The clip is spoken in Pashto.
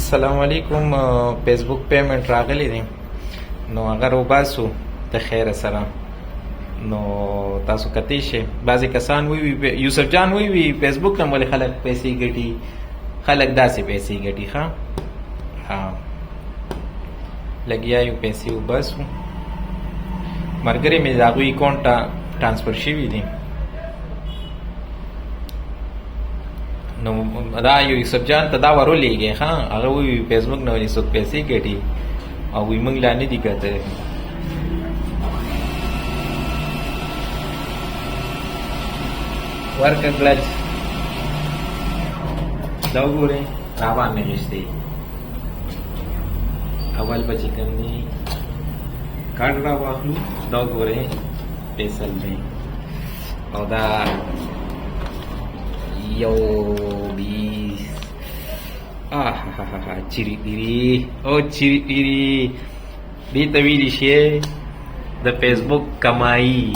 السلام علیکم فیسبوک پیمنٹ راغلی دی نو هغه روباسو د خیر سره نو تاسو کتی شئ بعضې کسان وی یوسف جان وی فیسبوک نه ولې خلک پیسې ګټي خلک داسې پیسې ګټي ښه لګیا یو پیسې وباسو ملګري مې د هغوی اکاونټ ته ټرانسفر شوي دي نو دا یوسف جان ته دا ورولېږي ښه هغه وایي فیسبوک نه ولې څوک پیسې ګټي او وایي موږ لا نه دي ګټلې ورکړه کلچ دا وګورئ را باندې نږدې اول به چې کوم دي کارډ را واخلو دا وګورئ پیسل دی او دا یو بیس چیری پیری او چیری پیری دې ته ویلی شي د فیسبوک کمایي